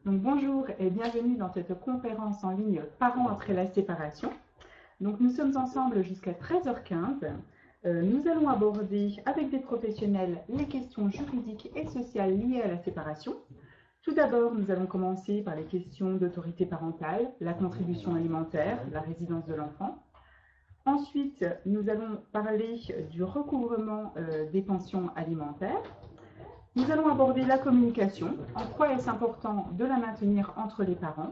Donc, bonjour et bienvenue dans cette conférence en ligne Parents après la séparation. Donc, nous sommes ensemble jusqu'à 13h15. Nous allons aborder avec des professionnels les questions juridiques et sociales liées à la séparation. Tout d'abord, nous allons commencer par les questions d'autorité parentale, la contribution alimentaire, la résidence de l'enfant. Ensuite, nous allons parler du recouvrement des pensions alimentaires. Nous allons aborder la communication, en quoi est-ce important de la maintenir entre les parents.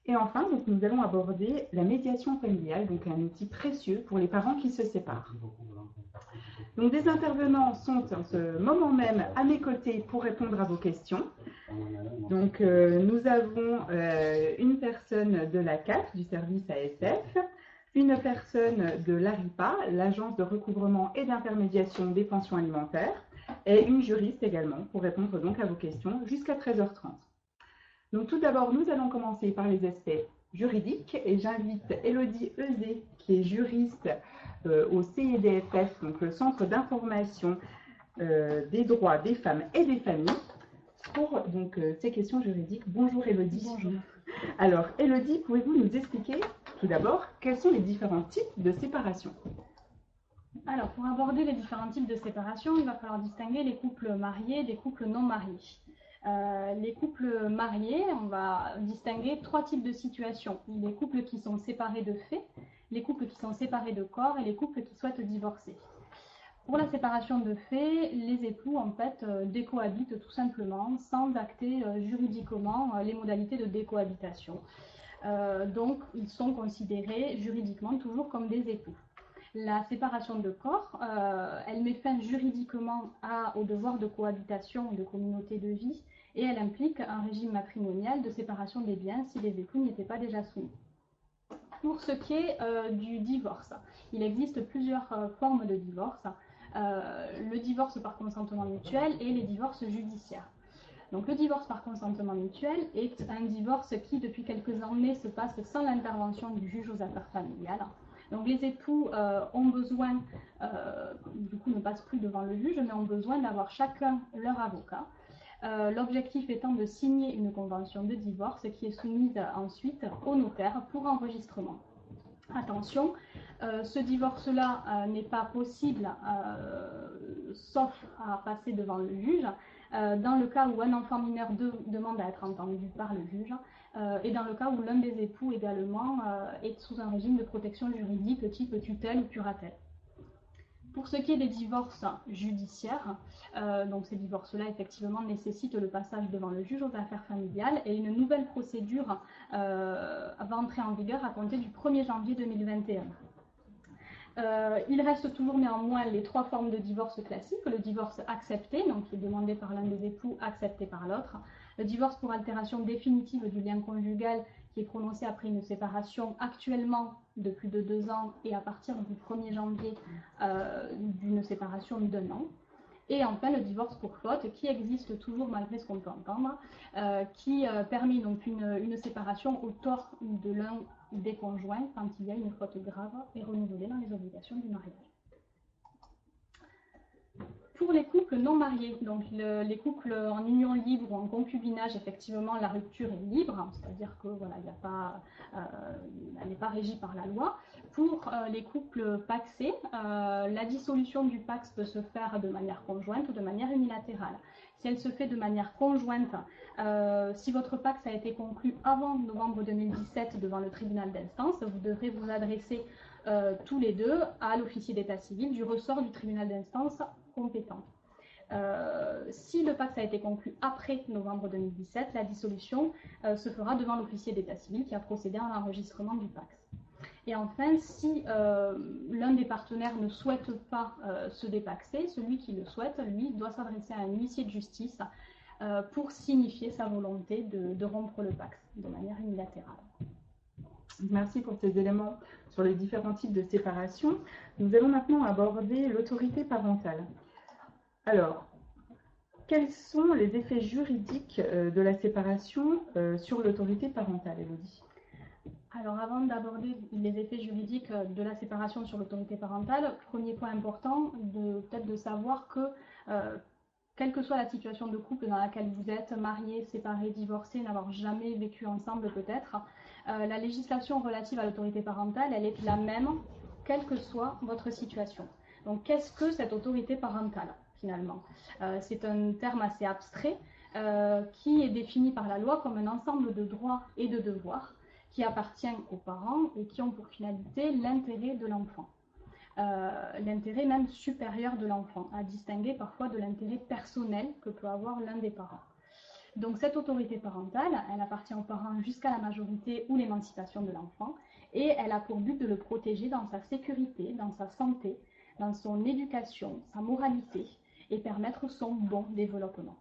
Et enfin, donc, nous allons aborder la médiation familiale, donc un outil précieux pour les parents qui se séparent. Donc, des intervenants sont en ce moment même à mes côtés pour répondre à vos questions. Donc, nous avons une personne de la CAF, du service ASF, une personne de l'ARIPA, l'Agence de recouvrement et d'intermédiation des pensions alimentaires, et une juriste également pour répondre donc à vos questions jusqu'à 13h30. Donc tout d'abord, nous allons commencer par les aspects juridiques et j'invite Élodie Euzé, qui est juriste au CEDFF, donc le Centre d'information des droits des femmes et des familles, pour donc, ces questions juridiques. Bonjour Élodie. Bonjour. Alors Élodie, pouvez-vous nous expliquer tout d'abord quels sont les différents types de séparation? Alors, pour aborder les différents types de séparation, il va falloir distinguer les couples mariés des couples non mariés. Les couples mariés, on va distinguer trois types de situations. Les couples qui sont séparés de fait, les couples qui sont séparés de corps et les couples qui souhaitent divorcer. Pour la séparation de fait, les époux en fait décohabitent tout simplement sans acter juridiquement les modalités de décohabitation. Donc, ils sont considérés juridiquement toujours comme des époux. La séparation de corps, elle met fin juridiquement au devoir de cohabitation et de communauté de vie et elle implique un régime matrimonial de séparation des biens si les époux n'y étaient pas déjà soumis. Pour ce qui est du divorce, il existe plusieurs formes de divorce. Le divorce par consentement mutuel et les divorces judiciaires. Donc le divorce par consentement mutuel est un divorce qui depuis quelques années se passe sans l'intervention du juge aux affaires familiales. Donc les époux ont besoin, du coup ne passent plus devant le juge, mais ont besoin d'avoir chacun leur avocat. L'objectif étant de signer une convention de divorce qui est soumise ensuite au notaire pour enregistrement. Attention, ce divorce-là n'est pas possible sauf à passer devant le juge, dans le cas où un enfant mineur demande à être entendu par le juge, et dans le cas où l'un des époux également est sous un régime de protection juridique type tutelle ou curatelle. Pour ce qui est des divorces judiciaires, donc ces divorces-là effectivement nécessitent le passage devant le juge aux affaires familiales et une nouvelle procédure va entrer en vigueur à compter du 1er janvier 2021. Il reste toujours néanmoins les trois formes de divorce classiques, le divorce accepté, donc qui est demandé par l'un des époux, accepté par l'autre, le divorce pour altération définitive du lien conjugal qui est prononcé après une séparation actuellement de plus de 2 ans et à partir du 1er janvier d'une séparation d'1 an. Et enfin le divorce pour faute qui existe toujours malgré ce qu'on peut entendre, qui permet donc une séparation au tort de l'un des conjoints quand il y a une faute grave et renouvelée dans les obligations du mariage. Pour les couples non mariés, donc les couples en union libre ou en concubinage, effectivement la rupture est libre, c'est-à-dire que voilà, elle n'est pas régie par la loi. Pour les couples pacsés, la dissolution du pacs peut se faire de manière conjointe ou de manière unilatérale. Si elle se fait de manière conjointe, si votre pacs a été conclu avant novembre 2017 devant le tribunal d'instance, vous devrez vous adresser tous les deux à l'officier d'état civil du ressort du tribunal d'instance compétent. Si le pacte a été conclu après novembre 2017, la dissolution se fera devant l'officier d'état civil qui a procédé à l'enregistrement du pacte. Et enfin, si l'un des partenaires ne souhaite pas se dépaxer, celui qui le souhaite, lui, doit s'adresser à un huissier de justice pour signifier sa volonté de rompre le pacte de manière unilatérale. Merci pour ces éléments sur les différents types de séparation. Nous allons maintenant aborder l'autorité parentale. Alors, quels sont les effets juridiques de la séparation sur l'autorité parentale, Élodie? Alors, avant d'aborder les effets juridiques de la séparation sur l'autorité parentale, premier point important, peut-être de savoir que quelle que soit la situation de couple dans laquelle vous êtes, marié, séparé, divorcé, n'avoir jamais vécu ensemble peut-être, la législation relative à l'autorité parentale, elle est la même, quelle que soit votre situation. Donc, qu'est-ce que cette autorité parentale, finalement? C'est un terme assez abstrait qui est défini par la loi comme un ensemble de droits et de devoirs qui appartient aux parents et qui ont pour finalité l'intérêt de l'enfant. L'intérêt même supérieur de l'enfant, à distinguer parfois de l'intérêt personnel que peut avoir l'un des parents. Donc cette autorité parentale, elle appartient aux parents jusqu'à la majorité ou l'émancipation de l'enfant, et elle a pour but de le protéger dans sa sécurité, dans sa santé, dans son éducation, sa moralité, et permettre son bon développement.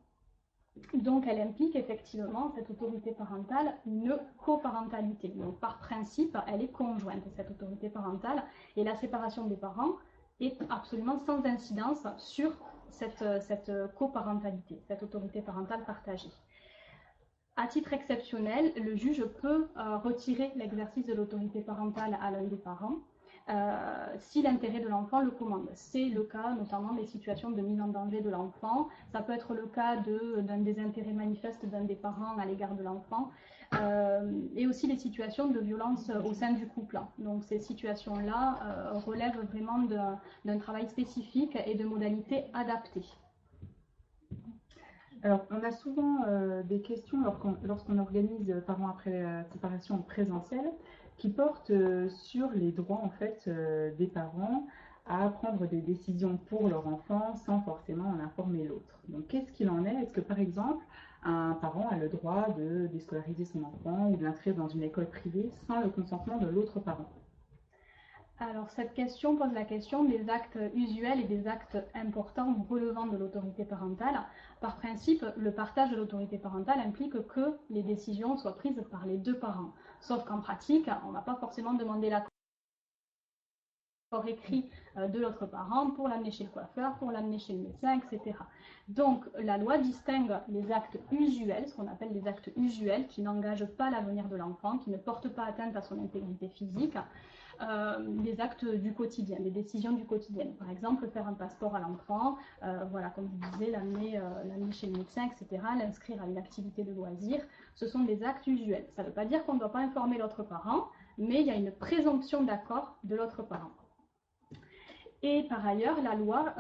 Donc elle implique effectivement, cette autorité parentale, une coparentalité. Donc par principe, elle est conjointe, cette autorité parentale, et la séparation des parents est absolument sans incidence sur cette coparentalité, cette autorité parentale partagée. À titre exceptionnel, le juge peut retirer l'exercice de l'autorité parentale à l'un des parents si l'intérêt de l'enfant le commande. C'est le cas notamment des situations de mise en danger de l'enfant. Ça peut être le cas d'un désintérêt manifeste d'un des parents à l'égard de l'enfant. Et aussi les situations de violence au sein du couple. Donc ces situations-là relèvent vraiment d'un travail spécifique et de modalités adaptées. Alors, on a souvent des questions lorsqu'on organise parents après la séparation en présentiel qui portent sur les droits en fait des parents à prendre des décisions pour leur enfant sans forcément en informer l'autre. Donc, qu'est-ce qu'il en est? Est-ce que par exemple, un parent a le droit de déscolariser son enfant ou de l'inscrire dans une école privée sans le consentement de l'autre parent? Alors cette question pose la question des actes usuels et des actes importants relevant de l'autorité parentale. Par principe, le partage de l'autorité parentale implique que les décisions soient prises par les deux parents. Sauf qu'en pratique, on ne va pas forcément demander l'accord écrit de l'autre parent pour l'amener chez le coiffeur, pour l'amener chez le médecin, etc. Donc la loi distingue les actes usuels, ce qu'on appelle les actes usuels, qui n'engagent pas l'avenir de l'enfant, qui ne portent pas atteinte à son intégrité physique, des actes du quotidien, des décisions du quotidien. Par exemple, faire un passeport à l'enfant, voilà, comme vous disiez, l'amener chez le médecin, etc., l'inscrire à une activité de loisir, ce sont des actes usuels. Ça ne veut pas dire qu'on ne doit pas informer l'autre parent, mais il y a une présomption d'accord de l'autre parent. Et par ailleurs, la loi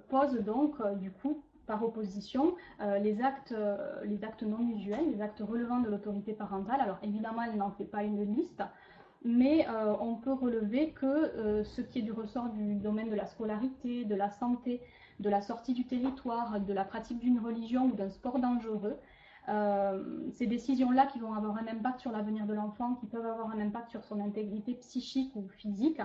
pose donc, du coup, par opposition, les actes non usuels, les actes relevant de l'autorité parentale. Alors évidemment, elle n'en fait pas une liste, mais on peut relever que ce qui est du ressort du domaine de la scolarité, de la santé, de la sortie du territoire, de la pratique d'une religion ou d'un sport dangereux, ces décisions-là qui vont avoir un impact sur l'avenir de l'enfant, qui peuvent avoir un impact sur son intégrité psychique ou physique,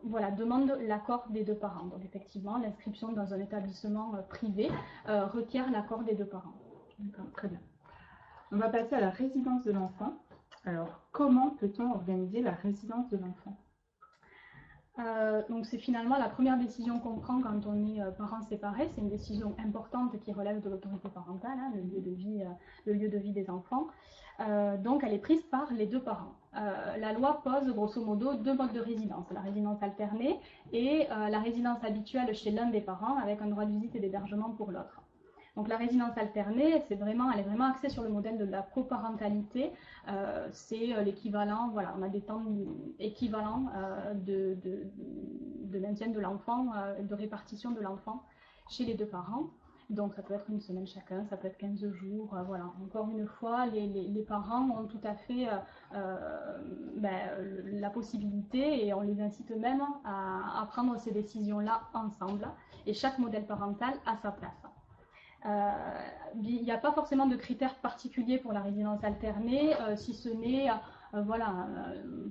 voilà, demande l'accord des deux parents. Donc effectivement, l'inscription dans un établissement privé requiert l'accord des deux parents. D'accord, très bien. On va passer à la résidence de l'enfant. Alors, comment peut-on organiser la résidence de l'enfant? Donc c'est finalement la première décision qu'on prend quand on est parents séparés. C'est une décision importante qui relève de l'autorité parentale, hein, le lieu de vie des enfants. Donc elle est prise par les deux parents. La loi pose grosso modo deux modes de résidence, la résidence alternée et la résidence habituelle chez l'un des parents avec un droit de visite et d'hébergement pour l'autre. Donc la résidence alternée, elle est vraiment axée sur le modèle de la coparentalité. C'est l'équivalent, voilà, on a des temps équivalents de maintien de l'enfant, de répartition de l'enfant chez les deux parents. Donc ça peut être une semaine chacun, ça peut être 15 jours, voilà. Encore une fois, les parents ont tout à fait la possibilité et on les incite même à prendre ces décisions-là ensemble. Et chaque modèle parental a sa place. Il n'y a pas forcément de critères particuliers pour la résidence alternée, si ce n'est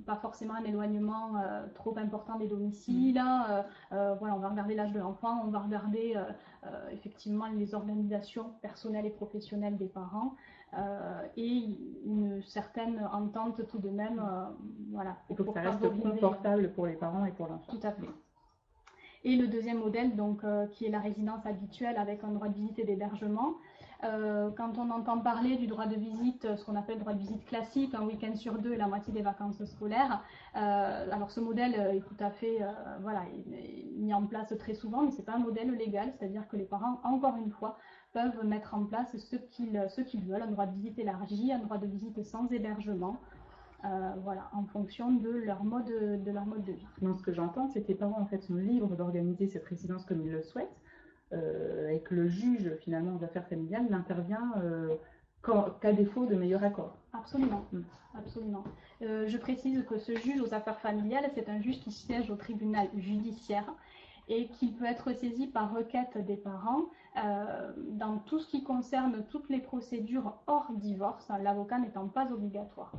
pas forcément un éloignement trop important des domiciles. Voilà, on va regarder l'âge de l'enfant, on va regarder effectivement les organisations personnelles et professionnelles des parents et une certaine entente tout de même. Voilà, il faut que ça reste confortable pour les parents et pour l'enfant. Tout à fait. Et le deuxième modèle, donc, qui est la résidence habituelle avec un droit de visite et d'hébergement, Quand on entend parler du droit de visite, ce qu'on appelle droit de visite classique, un week-end sur 2 et la moitié des vacances scolaires, alors ce modèle est tout à fait voilà, mis en place très souvent, mais ce n'est pas un modèle légal, c'est-à-dire que les parents, encore une fois, peuvent mettre en place ce qu'ils veulent, un droit de visite élargi, un droit de visite sans hébergement, voilà, en fonction de leur mode de vie. Donc ce que j'entends, c'est que les parents en fait, sont libres d'organiser cette résidence comme ils le souhaitent, et que le juge finalement aux affaires familiales n'intervient qu'à défaut de meilleur accord. Absolument, absolument. Je précise que ce juge aux affaires familiales, c'est un juge qui siège au tribunal judiciaire et qui peut être saisi par requête des parents dans tout ce qui concerne toutes les procédures hors divorce, l'avocat n'étant pas obligatoire.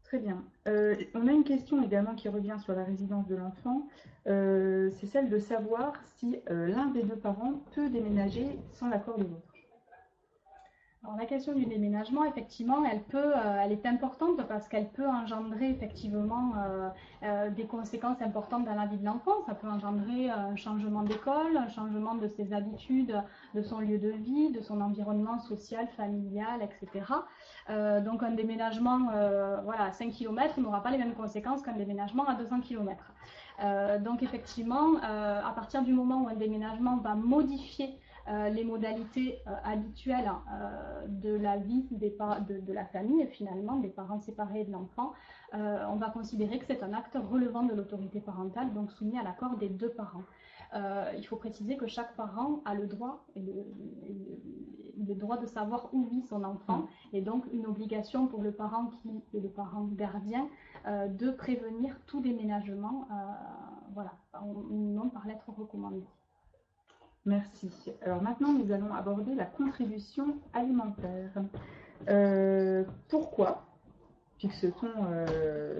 Très bien. On a une question également qui revient sur la résidence de l'enfant. C'est celle de savoir si l'un des deux parents peut déménager sans l'accord de l'autre. Alors, la question du déménagement, effectivement, elle est importante parce qu'elle peut engendrer effectivement des conséquences importantes dans la vie de l'enfant. Ça peut engendrer un changement d'école, un changement de ses habitudes, de son lieu de vie, de son environnement social, familial, etc. Donc un déménagement voilà, à 5 km n'aura pas les mêmes conséquences qu'un déménagement à 200 km. Donc effectivement, à partir du moment où un déménagement va modifier les modalités habituelles de la vie de la famille et finalement des parents séparés de l'enfant, on va considérer que c'est un acte relevant de l'autorité parentale, donc soumis à l'accord des deux parents. Il faut préciser que chaque parent a le droit de savoir où vit son enfant et donc une obligation pour le parent qui est le parent gardien de prévenir tout déménagement voilà, au minimum par lettre recommandée. Merci. Alors maintenant, nous allons aborder la contribution alimentaire. Pourquoi fixe-t-on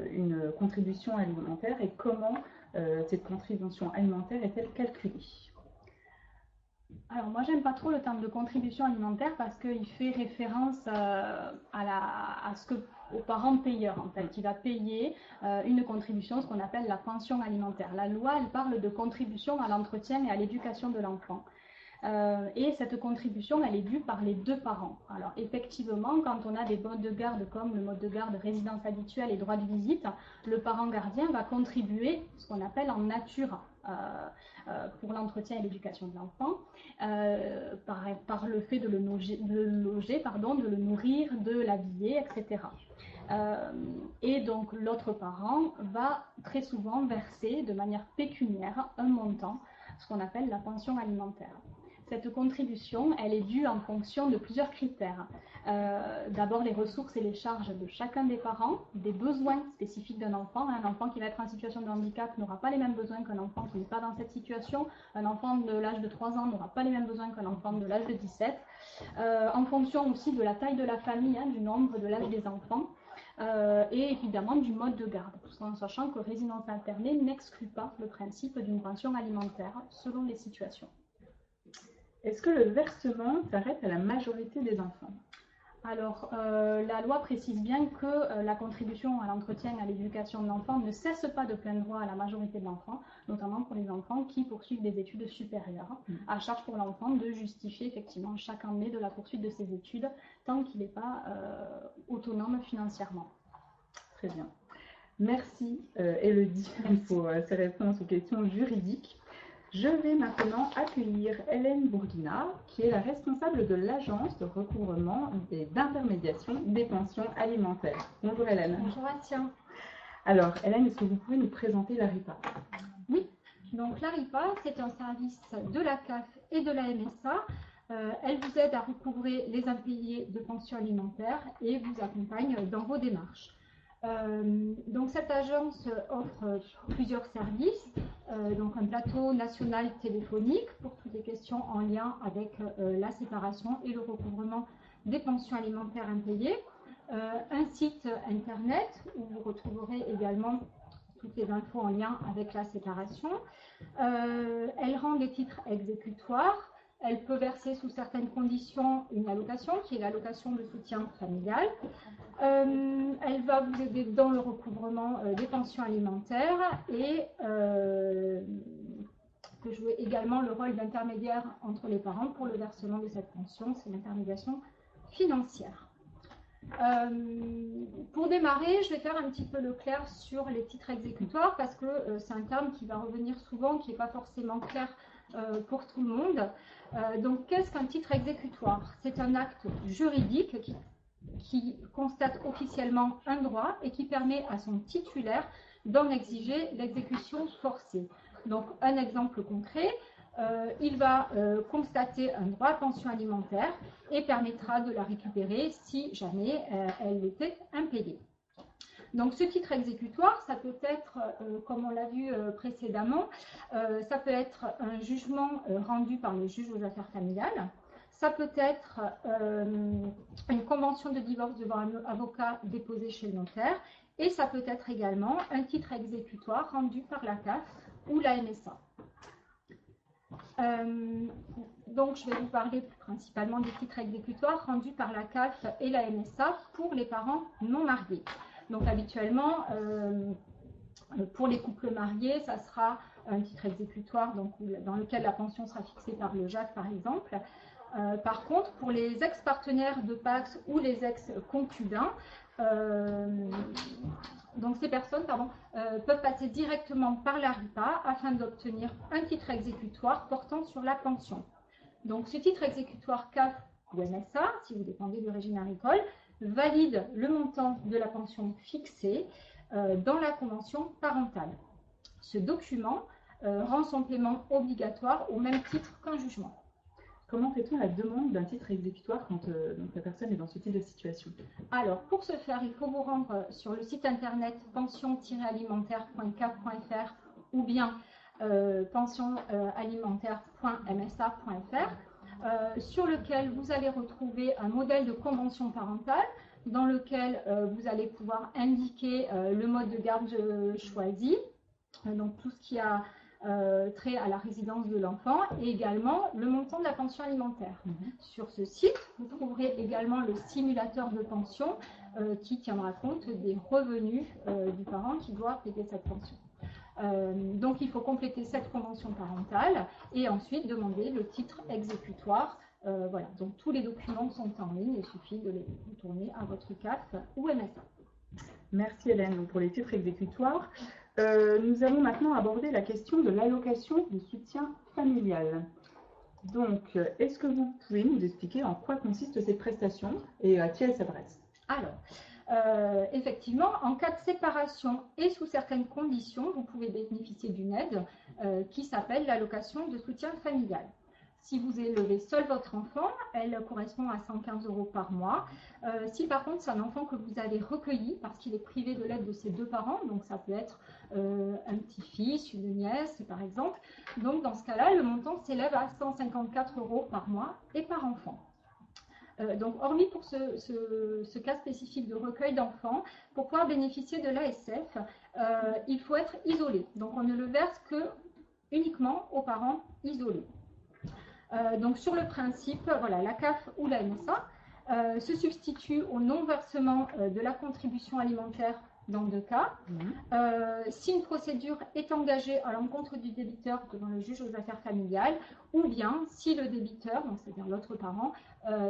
une contribution alimentaire et comment cette contribution alimentaire est-elle calculée? Alors moi, j'aime pas trop le terme de contribution alimentaire parce qu'il fait référence au parent payeur, en fait, qui va payer une contribution, ce qu'on appelle la pension alimentaire. La loi, elle parle de contribution à l'entretien et à l'éducation de l'enfant. Et cette contribution, elle est due par les deux parents. Alors effectivement, quand on a des modes de garde comme le mode de garde résidence habituelle et droit de visite, le parent gardien va contribuer, ce qu'on appelle en nature, pour l'entretien et l'éducation de l'enfant, par le fait de le loger, de le nourrir, de l'habiller, etc. Et donc l'autre parent va très souvent verser de manière pécuniaire un montant, ce qu'on appelle la pension alimentaire. Cette contribution, elle est due en fonction de plusieurs critères. D'abord, les ressources et les charges de chacun des parents, des besoins spécifiques d'un enfant. Un enfant qui va être en situation de handicap n'aura pas les mêmes besoins qu'un enfant qui n'est pas dans cette situation. Un enfant de l'âge de 3 ans n'aura pas les mêmes besoins qu'un enfant de l'âge de 17. En fonction aussi de la taille de la famille, du nombre, de l'âge des enfants. Et évidemment du mode de garde, tout en sachant que résidence alternée n'exclut pas le principe d'une pension alimentaire selon les situations. Est-ce que le versement s'arrête à la majorité des enfants? Alors, la loi précise bien que la contribution à l'entretien et à l'éducation de l'enfant ne cesse pas de plein droit à la majorité de l'enfant, notamment pour les enfants qui poursuivent des études supérieures, à charge pour l'enfant de justifier effectivement chaque année de la poursuite de ses études, tant qu'il n'est pas autonome financièrement. Très bien. Merci Élodie pour ces réponses aux questions juridiques. Je vais maintenant accueillir Hélène Bourguina, qui est la responsable de l'agence de recouvrement et d'intermédiation des pensions alimentaires. Bonjour Hélène. Bonjour Atia. Alors Hélène, est-ce que vous pouvez nous présenter l'ARIPA? Oui, donc l'ARIPA, c'est un service de la CAF et de la MSA. Elle vous aide à recouvrer les impayés de pensions alimentaires et vous accompagne dans vos démarches. Donc cette agence offre plusieurs services, donc un plateau national téléphonique pour toutes les questions en lien avec la séparation et le recouvrement des pensions alimentaires impayées, un site internet où vous retrouverez également toutes les infos en lien avec la séparation. Elle rend des titres exécutoires. Elle peut verser sous certaines conditions une allocation, qui est l'allocation de soutien familial. Elle va vous aider dans le recouvrement des pensions alimentaires et peut jouer également le rôle d'intermédiaire entre les parents pour le versement de cette pension, c'est l'intermédiation financière. Pour démarrer, je vais faire un petit peu le clair sur les titres exécutoires parce que c'est un terme qui va revenir souvent, qui n'est pas forcément clair pour tout le monde. Donc, qu'est-ce qu'un titre exécutoire? C'est un acte juridique qui constate officiellement un droit et qui permet à son titulaire d'en exiger l'exécution forcée. Donc, un exemple concret, il va constater un droit à pension alimentaire et permettra de la récupérer si jamais elle était impayée. Donc, ce titre exécutoire, ça peut être, comme on l'a vu précédemment, ça peut être un jugement rendu par le juge aux affaires familiales. Ça peut être une convention de divorce devant un avocat déposée chez le notaire. Et ça peut être également un titre exécutoire rendu par la CAF ou la MSA. Donc, je vais vous parler principalement des titres exécutoires rendus par la CAF et la MSA pour les parents non mariés. Donc, habituellement, pour les couples mariés, ça sera un titre exécutoire donc, dans lequel la pension sera fixée par le JAF, par exemple. Par contre, pour les ex-partenaires de PACS ou les ex-concubins, donc ces personnes peuvent passer directement par la RIPA afin d'obtenir un titre exécutoire portant sur la pension. Donc ce titre exécutoire CAF ou MSA, si vous dépendez du régime agricole, valide le montant de la pension fixée dans la convention parentale. Ce document rend son paiement obligatoire au même titre qu'un jugement. Comment fait-on la demande d'un titre exécutoire quand la personne est dans ce type de situation? Alors, pour ce faire, il faut vous rendre sur le site internet pension-alimentaire.cap.fr ou bien pensionalimentaire.msa.fr sur lequel vous allez retrouver un modèle de convention parentale dans lequel vous allez pouvoir indiquer le mode de garde choisi, donc tout ce qui a trait à la résidence de l'enfant et également le montant de la pension alimentaire. Sur ce site, vous trouverez également le simulateur de pension qui tiendra compte des revenus du parent qui doit payer cette pension. Donc il faut compléter cette convention parentale et ensuite demander le titre exécutoire. Voilà, donc tous les documents sont en ligne, il suffit de les retourner à votre CAF ou MSA. Merci Hélène. Donc, pour les titres exécutoires, nous allons maintenant aborder la question de l'allocation de soutien familial. Donc, est-ce que vous pouvez nous expliquer en quoi consiste cette prestation et à qui elle s'adresse? Alors, effectivement, en cas de séparation et sous certaines conditions, vous pouvez bénéficier d'une aide qui s'appelle l'allocation de soutien familial. Si vous élevez seul votre enfant, elle correspond à 115 € par mois. Si par contre c'est un enfant que vous avez recueilli parce qu'il est privé de l'aide de ses deux parents, donc ça peut être un petit-fils, une nièce par exemple, donc dans ce cas-là, le montant s'élève à 154 € par mois et par enfant. Donc hormis pour ce cas spécifique de recueil d'enfants, pour pouvoir bénéficier de l'ASF, il faut être isolé. Donc on ne le verse que uniquement aux parents isolés. Donc sur le principe, voilà, la CAF ou la MSA se substitue au non-versement de la contribution alimentaire dans deux cas. Si une procédure est engagée à l'encontre du débiteur devant le juge aux affaires familiales, ou bien si le débiteur, c'est-à-dire l'autre parent,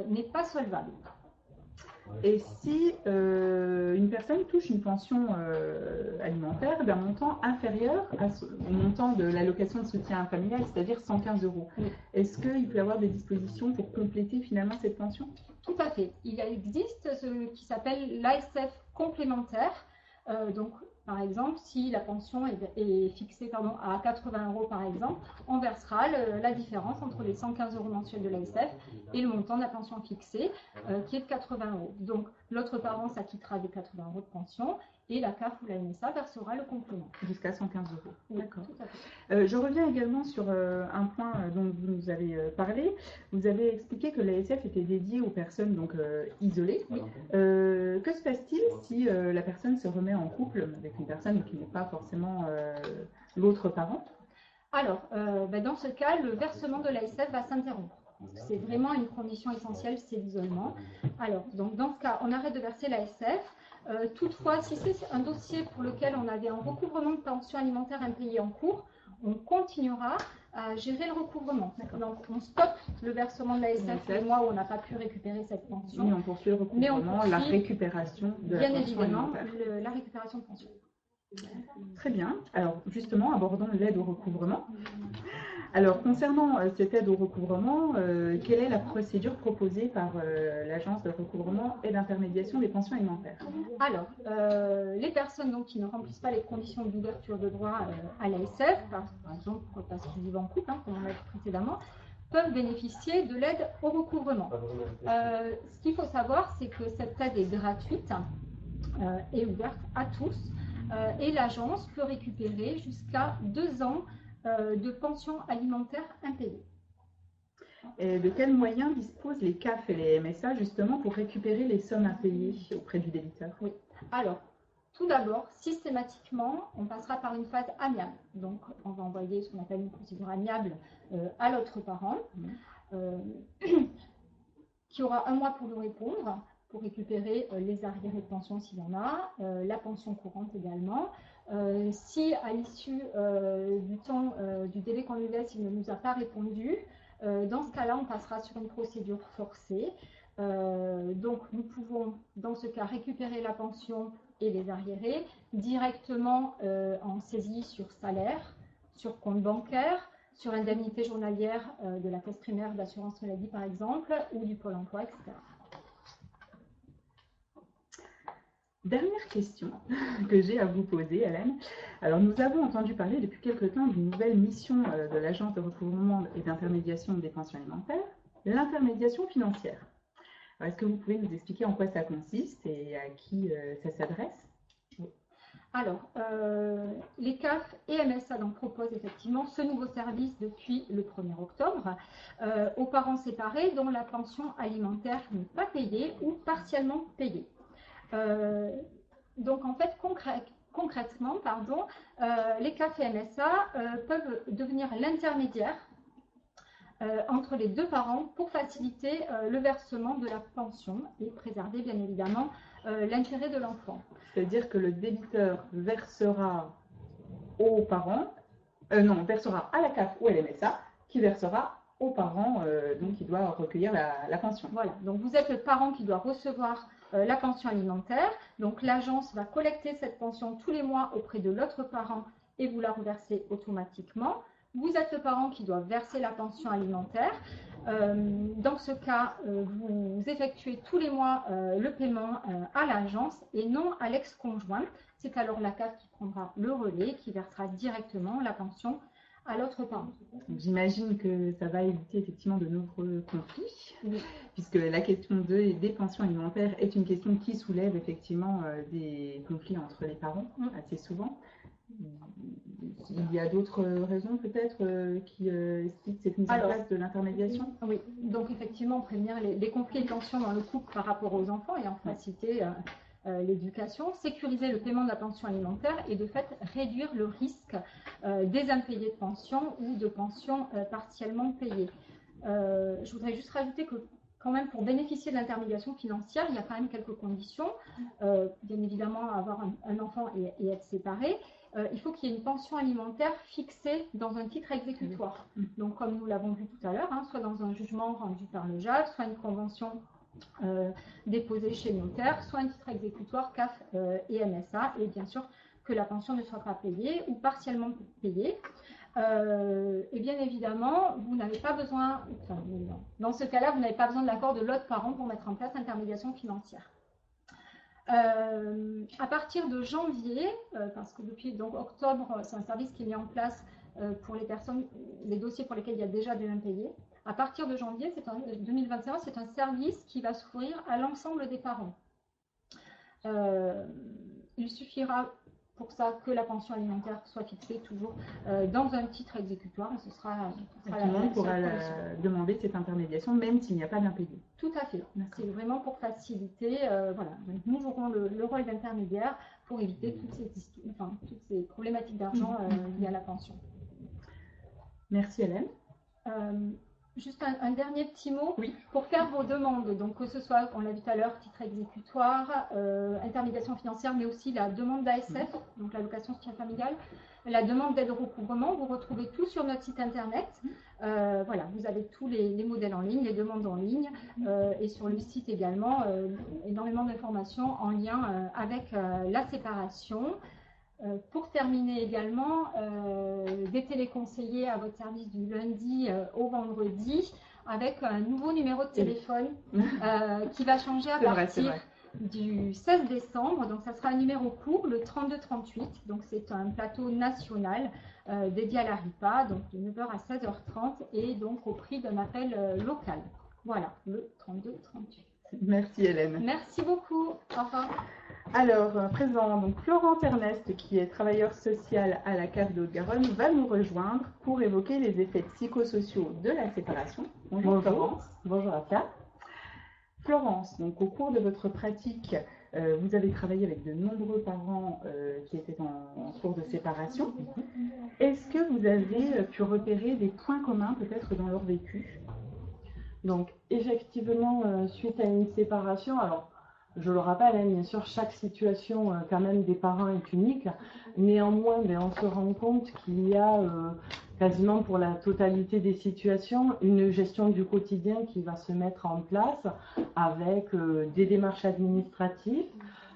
n'est pas solvable. Et si une personne touche une pension alimentaire d'un montant inférieur au montant de l'allocation de soutien familial, c'est-à-dire 115 €, est-ce qu'il peut y avoir des dispositions pour compléter finalement cette pension? Tout à fait. Il existe ce qui s'appelle l'ASF complémentaire. Donc, par exemple, si la pension est fixée à 80 € par exemple, on versera la différence entre les 115 € mensuels de l'ASF et le montant de la pension fixée qui est de 80 €. Donc, l'autre parent s'acquittera des 80 € de pension et la CAF ou la MSA versera le complément. Jusqu'à 115 €. Oui, d'accord. tout à fait. Je reviens également sur un point dont vous nous avez parlé. Vous avez expliqué que l'ASF était dédiée aux personnes isolées. Oui. Que se passe-t-il si la personne se remet en couple avec une personne qui n'est pas forcément l'autre parent? Alors, dans ce cas, le versement de l'ASF va s'interrompre. C'est vraiment une condition essentielle, c'est l'isolement. Alors, donc, dans ce cas, on arrête de verser l'ASF. Toutefois, si c'est un dossier pour lequel on avait un recouvrement de pension alimentaire impayé en cours, on continuera à gérer le recouvrement. Donc, on stoppe le versement de l'ASF les mois où on n'a pas pu récupérer cette pension. Mais on poursuit le recouvrement, la récupération de la bien pension évidemment alimentaire. la récupération de pension. Très bien. Alors, justement, abordons l'aide au recouvrement. Alors, concernant cette aide au recouvrement, quelle est la procédure proposée par l'Agence de recouvrement et d'intermédiation des pensions alimentaires? Alors, les personnes donc, qui ne remplissent pas les conditions d'ouverture de droit à l'ASF, par exemple parce qu'ils vivent en couple, comme on l'a dit précédemment, peuvent bénéficier de l'aide au recouvrement. Ce qu'il faut savoir, c'est que cette aide est gratuite et ouverte à tous, et l'agence peut récupérer jusqu'à 2 ans de pension alimentaire impayée. Et de quels moyens disposent les CAF et les MSA justement pour récupérer les sommes impayées auprès du débiteur? Oui. Alors, tout d'abord, systématiquement, on passera par une phase amiable. Donc, on va envoyer ce qu'on appelle une procédure amiable à l'autre parent, qui aura 1 mois pour nous répondre, pour récupérer les arriérés de pension s'il y en a, la pension courante également. Si à l'issue du temps, du délai qu'on lui laisse, il ne nous a pas répondu, dans ce cas-là, on passera sur une procédure forcée. Donc, nous pouvons, dans ce cas, récupérer la pension et les arriérés directement en saisie sur salaire, sur compte bancaire, sur indemnité journalière de la caisse primaire d'assurance maladie, par exemple, ou du Pôle emploi, etc. Dernière question que j'ai à vous poser, Hélène. Alors, nous avons entendu parler depuis quelque temps d'une nouvelle mission de l'Agence de recouvrement et d'intermédiation des pensions alimentaires, l'intermédiation financière. Est-ce que vous pouvez nous expliquer en quoi ça consiste et à qui ça s'adresse? Alors, les CAF et MSA donc, proposent effectivement ce nouveau service depuis le 1er octobre aux parents séparés dont la pension alimentaire n'est pas payée ou partiellement payée. Donc, en fait, concrètement, les CAF et MSA peuvent devenir l'intermédiaire entre les 2 parents pour faciliter le versement de la pension et préserver bien évidemment l'intérêt de l'enfant. C'est-à-dire que le débiteur versera aux parents, versera à la CAF ou à l'MSA, qui versera aux parents, donc qui doit recueillir la pension. Voilà, donc vous êtes le parent qui doit recevoir la pension alimentaire. Donc l'agence va collecter cette pension tous les mois auprès de l'autre parent et vous la reverser automatiquement. Vous êtes le parent qui doit verser la pension alimentaire. Dans ce cas, vous effectuez tous les mois le paiement à l'agence et non à l'ex-conjoint. C'est alors la CAF qui prendra le relais, qui versera directement la pension à l'autre parent. J'imagine que ça va éviter effectivement de nombreux conflits, puisque la question des pensions alimentaires est une question qui soulève effectivement des conflits entre les parents assez souvent. Il y a d'autres raisons peut-être qui expliquent cette mise en place de l'intermédiation? Oui, donc effectivement prévenir les conflits et tensions dans le couple par rapport aux enfants et en faciliter l'éducation, sécuriser le paiement de la pension alimentaire et de fait réduire le risque des impayés de pension ou de pensions partiellement payées. Je voudrais juste rajouter que quand même pour bénéficier de l'intermédiation financière, il y a quand même quelques conditions. Bien évidemment, avoir un enfant et être séparé. Il faut qu'il y ait une pension alimentaire fixée dans un titre exécutoire. Donc, comme nous l'avons vu tout à l'heure, soit dans un jugement rendu par le JAF, soit une convention déposée chez le notaire, soit un titre exécutoire CAF et MSA, et bien sûr que la pension ne soit pas payée ou partiellement payée. Et bien évidemment, vous n'avez pas besoin, dans ce cas-là, vous n'avez pas besoin de l'accord de l'autre parent pour mettre en place l'intermédiation financière. À partir de janvier, parce que depuis donc, octobre, c'est un service qui est mis en place pour les personnes, les dossiers pour lesquels il y a déjà des impayés. À partir de janvier 2021, c'est un service qui va s'ouvrir à l'ensemble des parents. Il suffira pour ça que la pension alimentaire soit fixée toujours dans un titre exécutoire. Et ce sera tout le monde pourra demander cette intermédiation, même s'il n'y a pas d'impayé. Tout à fait. C'est vraiment pour faciliter. Voilà. Donc, nous jouerons le rôle d'intermédiaire pour éviter toutes ces problématiques d'argent liées à la pension. Merci Hélène. Juste un dernier petit mot. Oui. Pour faire vos demandes, donc que ce soit, on l'a vu tout à l'heure, titre exécutoire, intermédiation financière, mais aussi la demande d'ASF, donc l'allocation sociale familiale, la demande d'aide au recouvrement, vous retrouvez tout sur notre site internet. Voilà, vous avez tous les modèles en ligne, les demandes en ligne, et sur le site également, énormément d'informations en lien avec la séparation. Pour terminer également, des téléconseillers à votre service du lundi au vendredi avec un nouveau numéro de téléphone qui va changer à partir du 16 décembre. Donc, ça sera un numéro court, le 3238. Donc, c'est un plateau national dédié à la RIPA, donc de 9h à 16h30 et donc au prix d'un appel local. Voilà, le 3238. Merci Hélène. Merci beaucoup. Au revoir. Alors, présent, donc Florence Ernest, qui est travailleur social à la CAF de Haute-Garonne, va nous rejoindre pour évoquer les effets psychosociaux de la séparation. Bonjour Florence. Bonjour Afia. Florence, donc au cours de votre pratique, vous avez travaillé avec de nombreux parents qui étaient en cours de séparation. Est-ce que vous avez pu repérer des points communs peut-être dans leur vécu? Donc effectivement, suite à une séparation, alors je le rappelle, hein, bien sûr, chaque situation quand même des parents est unique. Néanmoins, on se rend compte qu'il y a quasiment pour la totalité des situations une gestion du quotidien qui va se mettre en place avec des démarches administratives,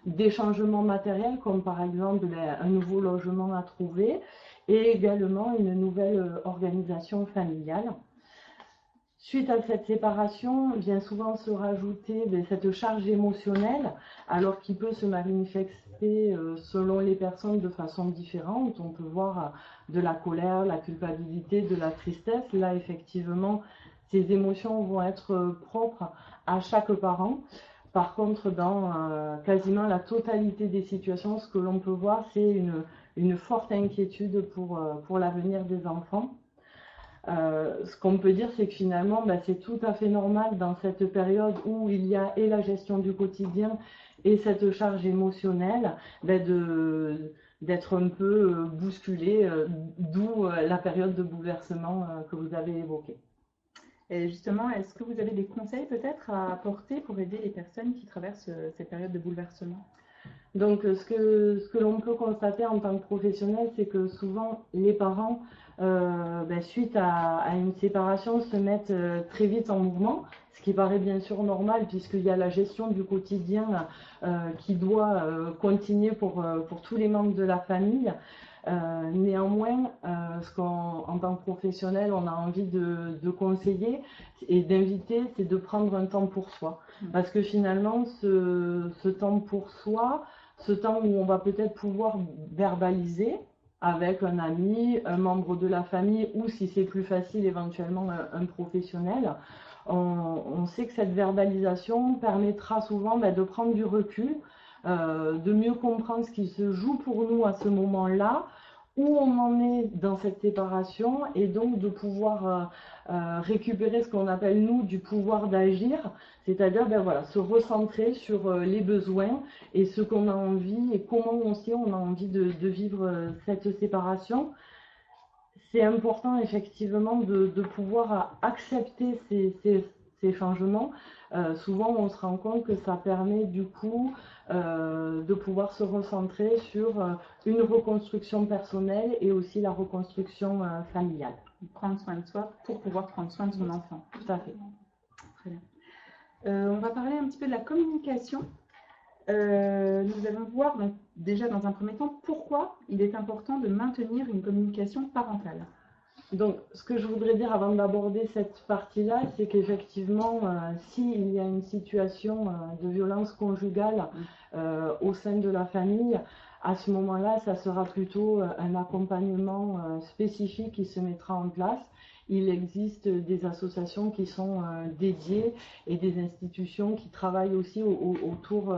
des changements matériels comme par exemple un nouveau logement à trouver et également une nouvelle organisation familiale. Suite à cette séparation, vient souvent se rajouter cette charge émotionnelle, alors qu'il peut se manifester selon les personnes de façon différente. On peut voir de la colère, la culpabilité, de la tristesse. Là, effectivement, ces émotions vont être propres à chaque parent. Par contre, dans quasiment la totalité des situations, ce que l'on peut voir, c'est une forte inquiétude pour l'avenir des enfants. Ce qu'on peut dire, c'est que finalement, c'est tout à fait normal dans cette période où il y a et la gestion du quotidien et cette charge émotionnelle, d'être un peu bousculé, d'où la période de bouleversement que vous avez évoquée. Et justement, est-ce que vous avez des conseils peut-être à apporter pour aider les personnes qui traversent cette période de bouleversement? Donc, ce que l'on peut constater en tant que professionnel, c'est que souvent, les parents, suite à une séparation, se mettent très vite en mouvement, ce qui paraît bien sûr normal, puisqu'il y a la gestion du quotidien qui doit continuer pour tous les membres de la famille. Néanmoins, ce qu'en tant que professionnel, on a envie de conseiller et d'inviter, c'est de prendre un temps pour soi. Parce que finalement, ce temps pour soi, ce temps où on va peut-être pouvoir verbaliser avec un ami, un membre de la famille ou si c'est plus facile, éventuellement un professionnel, on sait que cette verbalisation permettra souvent de prendre du recul, de mieux comprendre ce qui se joue pour nous à ce moment-là, où on en est dans cette séparation et donc de pouvoir récupérer ce qu'on appelle nous du pouvoir d'agir, c'est-à-dire se recentrer sur les besoins et ce qu'on a envie et comment aussi on a envie de vivre cette séparation. C'est important effectivement de pouvoir accepter ces changements. Souvent on se rend compte que ça permet du coup de pouvoir se recentrer sur une reconstruction personnelle et aussi la reconstruction familiale. Prendre soin de soi pour pouvoir prendre soin de son enfant. Tout à fait. Très bien. On va parler un petit peu de la communication. Nous allons voir donc, déjà dans un premier temps pourquoi il est important de maintenir une communication parentale. Donc, ce que je voudrais dire avant d'aborder cette partie-là, c'est qu'effectivement, s'il y a une situation de violence conjugale au sein de la famille, à ce moment-là, ça sera plutôt un accompagnement spécifique qui se mettra en place. Il existe des associations qui sont dédiées et des institutions qui travaillent aussi autour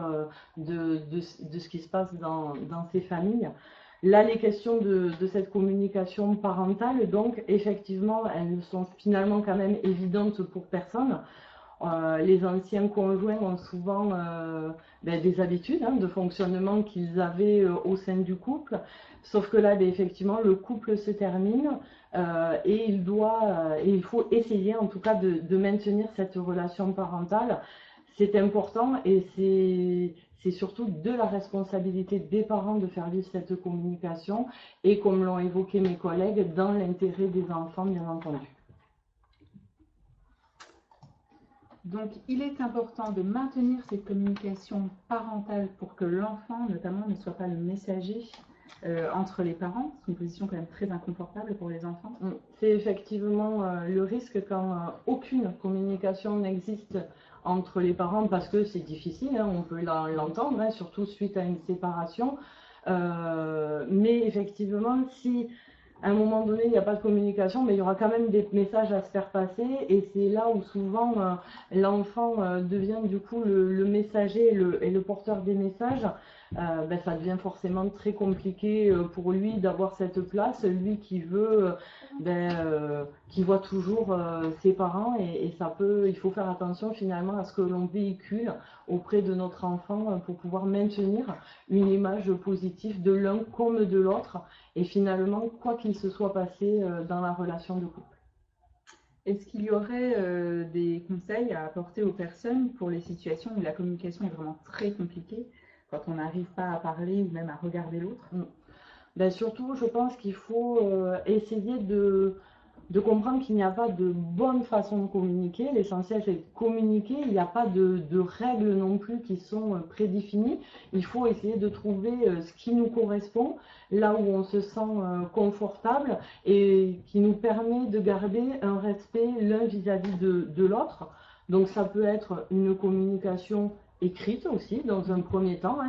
de ce qui se passe dans ces familles. Là, les questions de cette communication parentale, donc, effectivement, elles sont finalement quand même évidentes pour personne. Les anciens conjoints ont souvent des habitudes de fonctionnement qu'ils avaient au sein du couple. Sauf que là, effectivement, le couple se termine et il faut essayer en tout cas de maintenir cette relation parentale. C'est important et c'est surtout de la responsabilité des parents de faire vivre cette communication et, comme l'ont évoqué mes collègues, dans l'intérêt des enfants, bien entendu. Donc, il est important de maintenir cette communication parentale pour que l'enfant, notamment, ne soit pas le messager entre les parents. C'est une position quand même très inconfortable pour les enfants. C'est effectivement le risque quand aucune communication n'existe entre les parents, parce que c'est difficile, on peut l'entendre, surtout suite à une séparation. Mais effectivement, si à un moment donné, il n'y a pas de communication, mais il y aura quand même des messages à se faire passer, et c'est là où souvent l'enfant devient du coup le messager et le porteur des messages. Ça devient forcément très compliqué pour lui d'avoir cette place, lui qui veut, qui voit toujours ses parents, et il faut faire attention finalement à ce que l'on véhicule auprès de notre enfant pour pouvoir maintenir une image positive de l'un comme de l'autre, et finalement, quoi qu'il se soit passé dans la relation de couple. Est-ce qu'il y aurait des conseils à apporter aux personnes pour les situations où la communication est vraiment très compliquée, quand on n'arrive pas à parler ou même à regarder l'autre? Surtout, je pense qu'il faut essayer de comprendre qu'il n'y a pas de bonne façon de communiquer. L'essentiel, c'est de communiquer. Il n'y a pas de règles non plus qui sont prédéfinies. Il faut essayer de trouver ce qui nous correspond, là où on se sent confortable et qui nous permet de garder un respect l'un vis-à-vis de l'autre. Donc ça peut être une communication écrite aussi, dans un premier temps.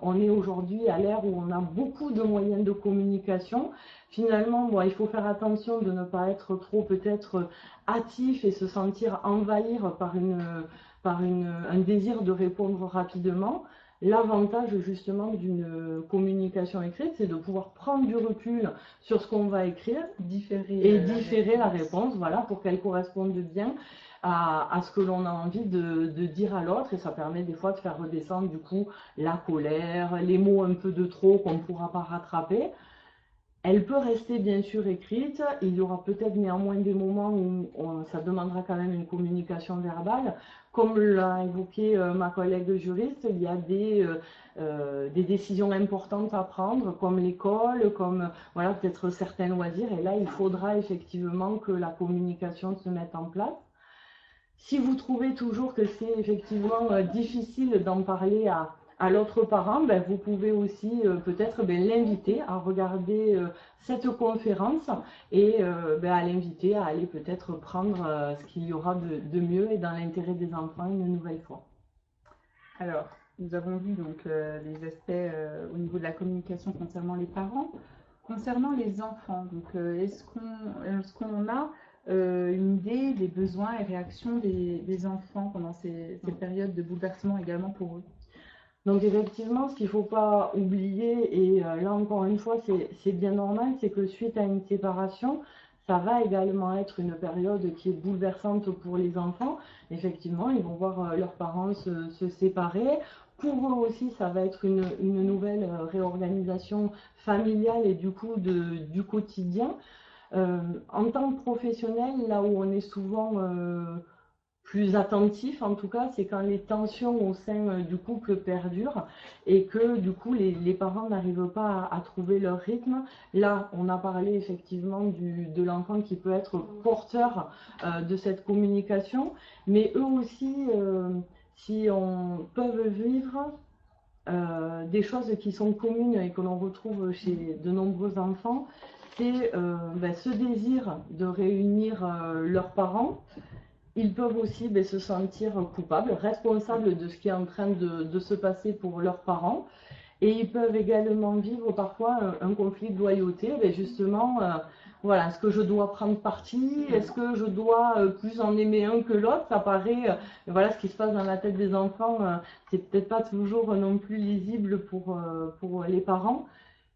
On est aujourd'hui à l'ère où on a beaucoup de moyens de communication. Finalement, il faut faire attention de ne pas être trop peut-être hâtif et se sentir envahir par un désir de répondre rapidement. L'avantage justement d'une communication écrite, c'est de pouvoir prendre du recul sur ce qu'on va écrire, différer la réponse, pour qu'elle corresponde bien à ce que l'on a envie de dire à l'autre, et ça permet des fois de faire redescendre du coup la colère, les mots un peu de trop qu'on ne pourra pas rattraper. Elle peut rester bien sûr écrite, il y aura peut-être néanmoins des moments où ça demandera quand même une communication verbale. Comme l'a évoqué ma collègue juriste, il y a des décisions importantes à prendre, comme l'école, comme peut-être certains loisirs, et là il faudra effectivement que la communication se mette en place. Si vous trouvez toujours que c'est effectivement difficile d'en parler à l'autre parent, vous pouvez aussi peut-être l'inviter à regarder cette conférence et à l'inviter à aller peut-être prendre ce qu'il y aura de mieux et dans l'intérêt des enfants une nouvelle fois. Alors, nous avons vu donc les aspects au niveau de la communication concernant les parents. Concernant les enfants, donc, est-ce qu'on a une idée des besoins et réactions des enfants pendant ces périodes de bouleversement également pour eux? Donc effectivement, ce qu'il ne faut pas oublier, et là encore une fois c'est bien normal, c'est que suite à une séparation, ça va également être une période qui est bouleversante pour les enfants. Effectivement, ils vont voir leurs parents se séparer. Pour eux aussi, ça va être une nouvelle réorganisation familiale et du coup du quotidien. En tant que professionnel, là où on est souvent plus attentif, en tout cas, c'est quand les tensions au sein du couple perdurent et que du coup les parents n'arrivent pas à trouver leur rythme. Là, on a parlé effectivement de l'enfant qui peut être porteur de cette communication, mais eux aussi, si on peut vivre des choses qui sont communes et que l'on retrouve chez de nombreux enfants, c'est ce désir de réunir leurs parents. Ils peuvent aussi se sentir coupables, responsables de ce qui est en train de se passer pour leurs parents. Et ils peuvent également vivre parfois un conflit de loyauté. Justement, est-ce que je dois prendre parti? Est-ce que je dois plus en aimer un que l'autre? Ça paraît, ce qui se passe dans la tête des enfants, c'est peut-être pas toujours non plus lisible pour les parents.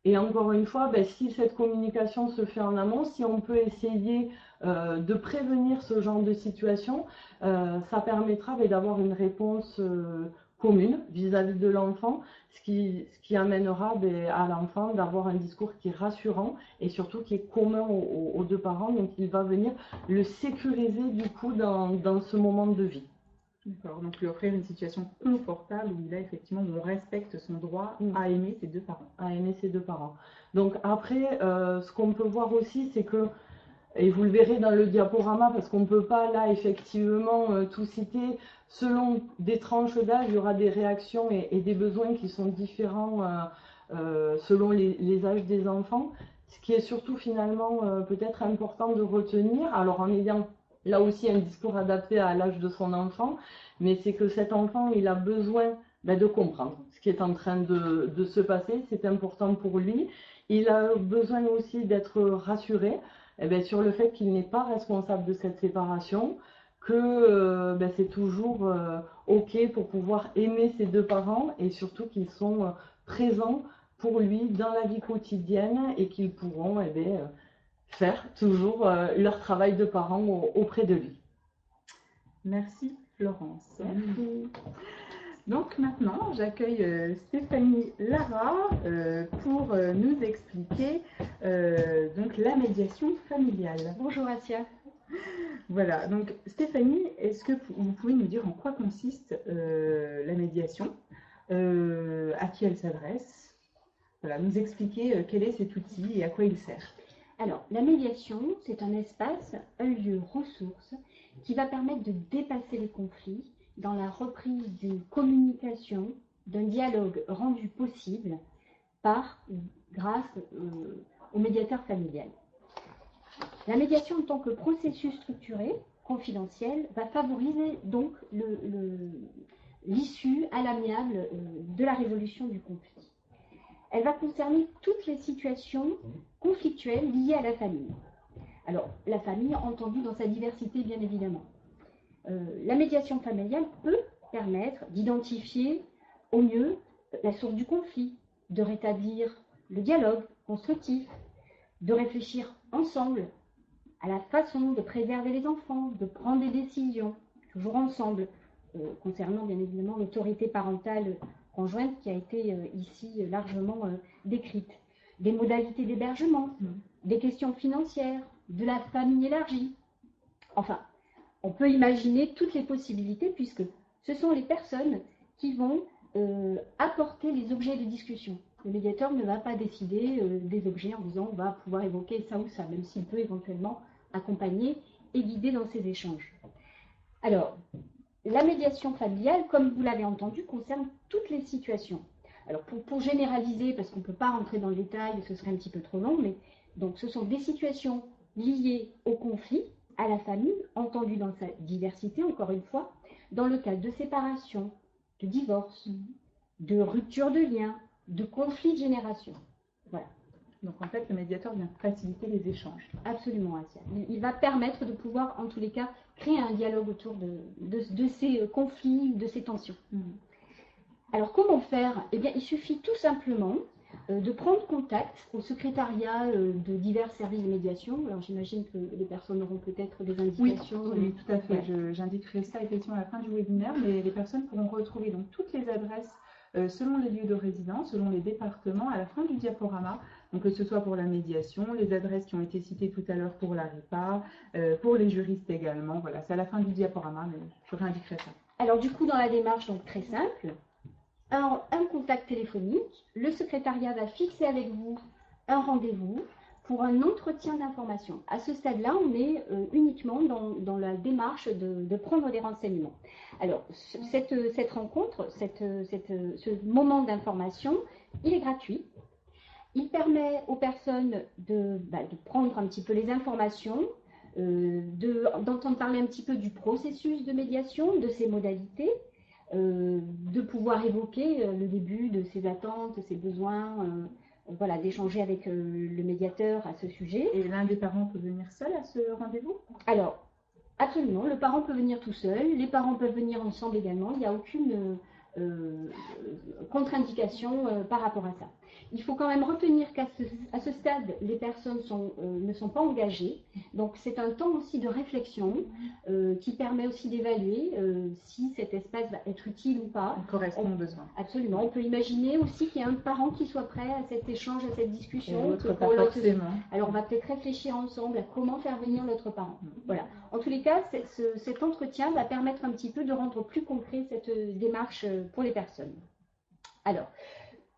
Et encore une fois, si cette communication se fait en amont, si on peut essayer de prévenir ce genre de situation, ça permettra d'avoir une réponse commune vis-à-vis de l'enfant, ce qui amènera à l'enfant d'avoir un discours qui est rassurant et surtout qui est commun aux deux parents. Donc il va venir le sécuriser du coup dans ce moment de vie. D'accord, donc lui offrir une situation confortable où là effectivement on respecte son droit à aimer ses deux parents. À aimer ses deux parents. Donc après, ce qu'on peut voir aussi, c'est que, et vous le verrez dans le diaporama, parce qu'on ne peut pas là effectivement tout citer, selon des tranches d'âge, il y aura des réactions et des besoins qui sont différents selon les âges des enfants. Ce qui est surtout finalement peut-être important de retenir, alors en ayant là aussi un discours adapté à l'âge de son enfant, mais c'est que cet enfant, il a besoin de comprendre ce qui est en train de se passer, c'est important pour lui. Il a besoin aussi d'être rassuré sur le fait qu'il n'est pas responsable de cette séparation, que c'est toujours OK pour pouvoir aimer ses deux parents et surtout qu'ils sont présents pour lui dans la vie quotidienne et qu'ils pourront faire toujours leur travail de parents auprès de lui. Merci Florence. Donc maintenant, j'accueille Stéphanie Lara pour nous expliquer donc la médiation familiale. Bonjour Asia. Voilà, donc Stéphanie, est-ce que vous pouvez nous dire en quoi consiste la médiation, à qui elle s'adresse? Voilà, nous expliquer quel est cet outil et à quoi il sert. Alors, la médiation, c'est un espace, un lieu ressource qui va permettre de dépasser les conflits dans la reprise d'une communication, d'un dialogue rendu possible grâce au médiateur familial. La médiation en tant que processus structuré, confidentiel, va favoriser donc l'issue à l'amiable de la résolution du conflit. Elle va concerner toutes les situations conflictuelles liées à la famille. Alors, la famille entendue dans sa diversité, bien évidemment. La médiation familiale peut permettre d'identifier au mieux la source du conflit, de rétablir le dialogue constructif, de réfléchir ensemble à la façon de préserver les enfants, de prendre des décisions, toujours ensemble, concernant bien évidemment l'autorité parentale conjointe qui a été ici largement décrite. Des modalités d'hébergement, des questions financières, de la famille élargie. Enfin, on peut imaginer toutes les possibilités puisque ce sont les personnes qui vont apporter les objets de discussion. Le médiateur ne va pas décider des objets en disant on va pouvoir évoquer ça ou ça, même s'il peut éventuellement accompagner et guider dans ces échanges. Alors, la médiation familiale, comme vous l'avez entendu, concerne toutes les situations. Alors, pour généraliser, parce qu'on ne peut pas rentrer dans le détail, ce serait un petit peu trop long, mais donc ce sont des situations liées au conflit, à la famille, entendues dans sa diversité, encore une fois, dans le cas de séparation, de divorce, de rupture de lien, de conflit de génération. Voilà. Donc en fait, le médiateur vient faciliter les échanges. Absolument, Asia. Il va permettre de pouvoir, en tous les cas, créer un dialogue autour de ces conflits, de ces tensions. Alors comment faire? Eh bien, il suffit tout simplement de prendre contact au secrétariat de divers services de médiation. Alors j'imagine que les personnes auront peut-être des indications. Oui, tout à fait. J'indiquerai ça effectivement à la fin du webinaire, mais les personnes pourront retrouver donc toutes les adresses selon les lieux de résidence, selon les départements, à la fin du diaporama. Donc que ce soit pour la médiation, les adresses qui ont été citées tout à l'heure pour la RIPA, pour les juristes également. Voilà, c'est à la fin du diaporama, mais je réindiquerai ça. Alors du coup, dans la démarche, donc très simple, un contact téléphonique, le secrétariat va fixer avec vous un rendez-vous pour un entretien d'information. À ce stade-là, on est uniquement dans la démarche de prendre des renseignements. Alors, cette rencontre, ce moment d'information, il est gratuit. Il permet aux personnes de prendre un petit peu les informations, d'entendre parler un petit peu du processus de médiation, de ses modalités, de pouvoir évoquer le début de ses attentes, ses besoins, voilà, d'échanger avec le médiateur à ce sujet. Et l'un des parents peut venir seul à ce rendez-vous? Alors, absolument, le parent peut venir tout seul, les parents peuvent venir ensemble également, il n'y a aucune contre-indications par rapport à ça. Il faut quand même retenir qu'à ce stade, les personnes ne sont pas engagées. Donc, c'est un temps aussi de réflexion qui permet aussi d'évaluer si cet espace va être utile ou pas. Il correspond aux besoins. Absolument. On peut imaginer aussi qu'il y a un parent qui soit prêt à cet échange, à cette discussion. Et l'autre, pas forcément. Alors, on va peut-être réfléchir ensemble à comment faire venir notre parent. Voilà. En tous les cas, cet entretien va permettre un petit peu de rendre plus concret cette démarche pour les personnes. Alors,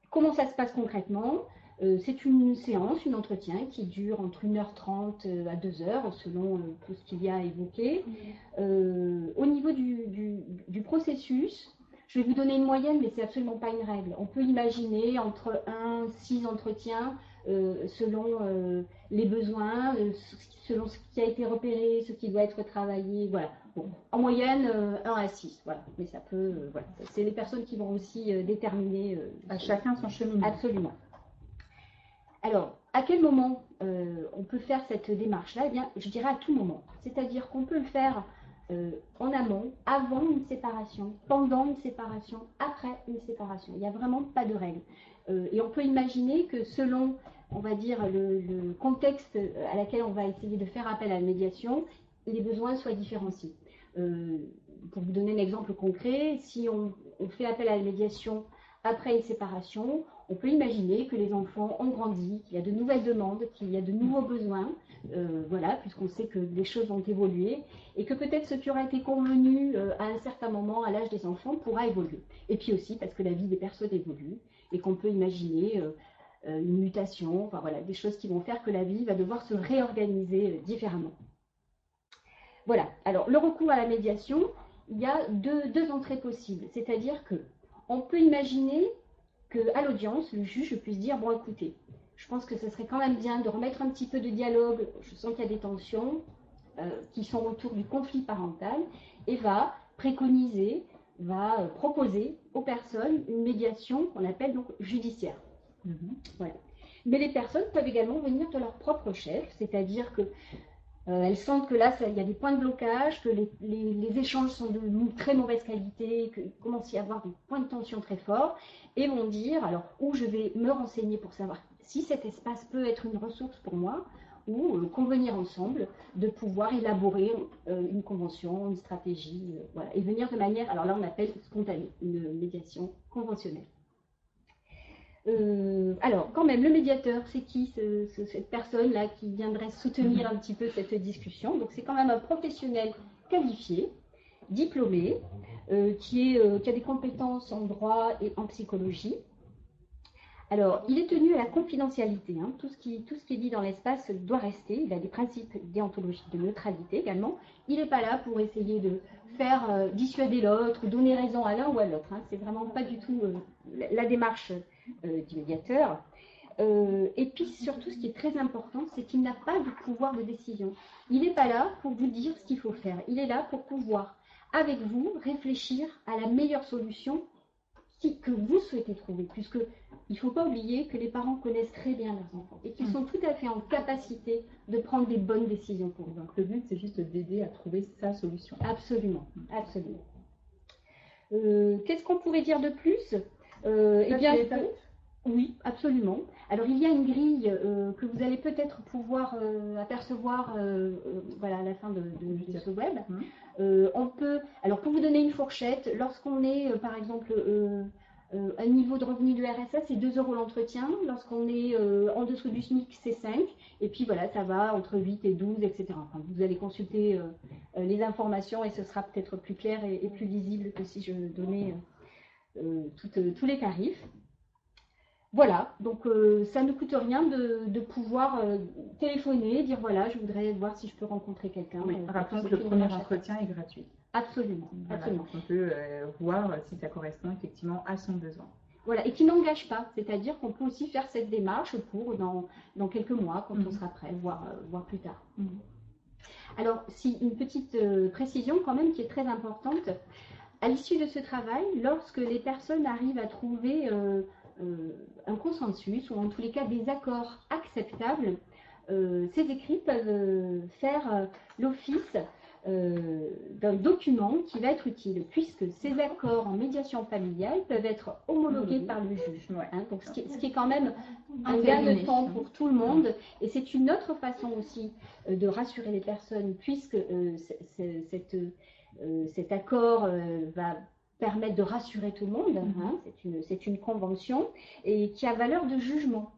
comment ça se passe concrètement? C'est une séance, un entretien qui dure entre 1h30 à 2h, selon tout ce qu'il y a à évoquer. Au niveau du processus, je vais vous donner une moyenne, mais ce n'est absolument pas une règle. On peut imaginer entre 1 et 6 entretiens selon les besoins, selon ce qui a été repéré, ce qui doit être travaillé. Voilà. Bon, en moyenne, 1 à 6. Voilà. Mais ça peut. Voilà. C'est les personnes qui vont aussi déterminer. À chacun son cheminement. Absolument. Alors, à quel moment on peut faire cette démarche-là? Eh bien, je dirais à tout moment. C'est-à-dire qu'on peut le faire en amont, avant une séparation, pendant une séparation, après une séparation. Il n'y a vraiment pas de règle. Et on peut imaginer que selon, on va dire, le contexte à laquelle on va essayer de faire appel à la médiation, les besoins soient différenciés. Pour vous donner un exemple concret, si on fait appel à la médiation après une séparation, on peut imaginer que les enfants ont grandi, qu'il y a de nouvelles demandes, qu'il y a de nouveaux besoins, voilà, puisqu'on sait que les choses ont évolué, et que peut-être ce qui aura été convenu à un certain moment, à l'âge des enfants, pourra évoluer. Et puis aussi parce que la vie des personnes évolue, et qu'on peut imaginer une mutation, enfin voilà, des choses qui vont faire que la vie va devoir se réorganiser différemment. Voilà, alors le recours à la médiation, il y a deux entrées possibles, c'est-à-dire que on peut imaginer qu'à l'audience, le juge puisse dire, bon écoutez, je pense que ce serait quand même bien de remettre un petit peu de dialogue, je sens qu'il y a des tensions qui sont autour du conflit parental, et va préconiser, va proposer aux personnes une médiation qu'on appelle donc judiciaire. Voilà. Mais les personnes peuvent également venir de leur propre chef, c'est-à-dire que elles sentent que là, il y a des points de blocage, que les échanges sont de très mauvaise qualité, qu'il commence à y avoir des points de tension très forts, et vont dire, alors, où je vais me renseigner pour savoir si cet espace peut être une ressource pour moi, ou convenir ensemble de pouvoir élaborer une convention, une stratégie, voilà, et venir de manière, alors là on appelle spontanée, une médiation conventionnelle. Alors, quand même, le médiateur, c'est qui cette personne-là qui viendrait soutenir un petit peu cette discussion? Donc, c'est quand même un professionnel qualifié, diplômé, qui a des compétences en droit et en psychologie. Alors, il est tenu à la confidentialité. Hein. Tout ce qui est dit dans l'espace doit rester. Il a des principes déontologiques de neutralité également. Il n'est pas là pour essayer de faire dissuader l'autre, donner raison à l'un ou à l'autre. Hein. C'est vraiment pas du tout la démarche du médiateur. Et puis surtout, ce qui est très important, c'est qu'il n'a pas de pouvoir de décision. Il n'est pas là pour vous dire ce qu'il faut faire. Il est là pour pouvoir, avec vous, réfléchir à la meilleure solution que vous souhaitez trouver, puisque il ne faut pas oublier que les parents connaissent très bien leurs enfants et qu'ils sont tout à fait en capacité de prendre des bonnes décisions pour eux. Donc le but, c'est juste d'aider à trouver sa solution. Absolument, absolument. Qu'est-ce qu'on pourrait dire de plus? Eh bien, oui, absolument. Alors, il y a une grille que vous allez peut-être pouvoir apercevoir voilà, à la fin de ce web. On peut, alors pour vous donner une fourchette, lorsqu'on est, par exemple, un niveau de revenu du RSA, c'est 2 € l'entretien. Lorsqu'on est en dessous du SMIC, c'est 5. Et puis voilà, ça va entre 8 et 12, etc. Enfin, vous allez consulter les informations et ce sera peut-être plus clair et plus lisible que si je donnais tous les tarifs. Voilà, donc ça ne coûte rien de pouvoir téléphoner, dire voilà, je voudrais voir si je peux rencontrer quelqu'un. Oui, rappelons que le premier entretien est gratuit. Absolument, voilà, absolument. On peut voir si ça correspond effectivement à son besoin. Voilà, et qui n'engage pas, c'est-à-dire qu'on peut aussi faire cette démarche pour dans quelques mois, quand on sera prêt, voire plus tard. Alors, si une petite précision quand même qui est très importante, à l'issue de ce travail, lorsque les personnes arrivent à trouver un consensus, ou en tous les cas des accords acceptables, ces écrits peuvent faire l'office d'un document qui va être utile, puisque ces accords en médiation familiale peuvent être homologués par le juge. Hein, donc ce qui est quand même un gain de temps pour tout le monde, et c'est une autre façon aussi de rassurer les personnes, puisque cet accord va permettre de rassurer tout le monde. Hein, c'est une convention et qui a valeur de jugement.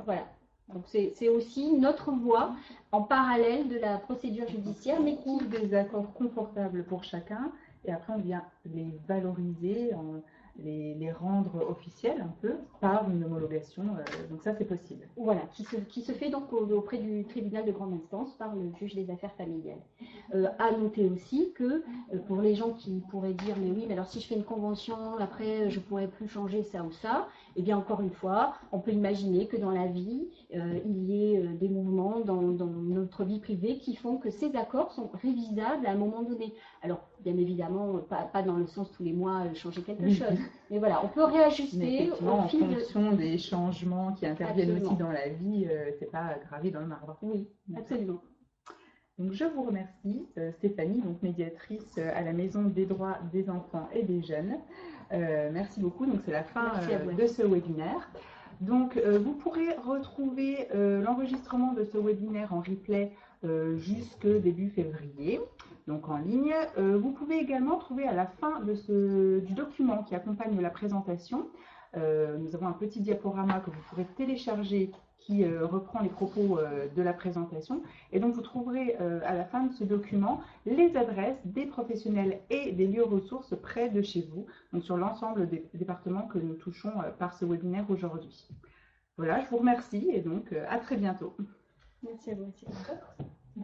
Voilà. Donc c'est aussi notre voie en parallèle de la procédure judiciaire, mais qui des accords confortables pour chacun, et après on vient les valoriser, les rendre officiels un peu par une homologation. Donc ça c'est possible. Voilà, qui se fait donc auprès du tribunal de grande instance par le juge des affaires familiales. À noter aussi que pour les gens qui pourraient dire mais oui, mais alors si je fais une convention, après je pourrais plus changer ça ou ça, et bien encore une fois, on peut imaginer que dans la vie, il y ait des mouvements dans notre vie privée qui font que ces accords sont révisables à un moment donné. Alors bien évidemment, pas dans le sens tous les mois changer quelque chose, mais voilà, on peut réajuster au fil en fonction des changements qui interviennent aussi dans la vie, c'est pas gravé dans le marbre. Oui, absolument. Donc je vous remercie Stéphanie, donc médiatrice à la Maison des droits des enfants et des jeunes. Merci beaucoup, donc c'est la fin de ce webinaire. Donc vous pourrez retrouver l'enregistrement de ce webinaire en replay jusque début février, donc en ligne. Vous pouvez également trouver à la fin du document qui accompagne la présentation, nous avons un petit diaporama que vous pourrez télécharger qui reprend les propos de la présentation. Et donc, vous trouverez à la fin de ce document les adresses des professionnels et des lieux ressources près de chez vous, donc sur l'ensemble des départements que nous touchons par ce webinaire aujourd'hui. Voilà, je vous remercie et donc à très bientôt. Merci à vous aussi.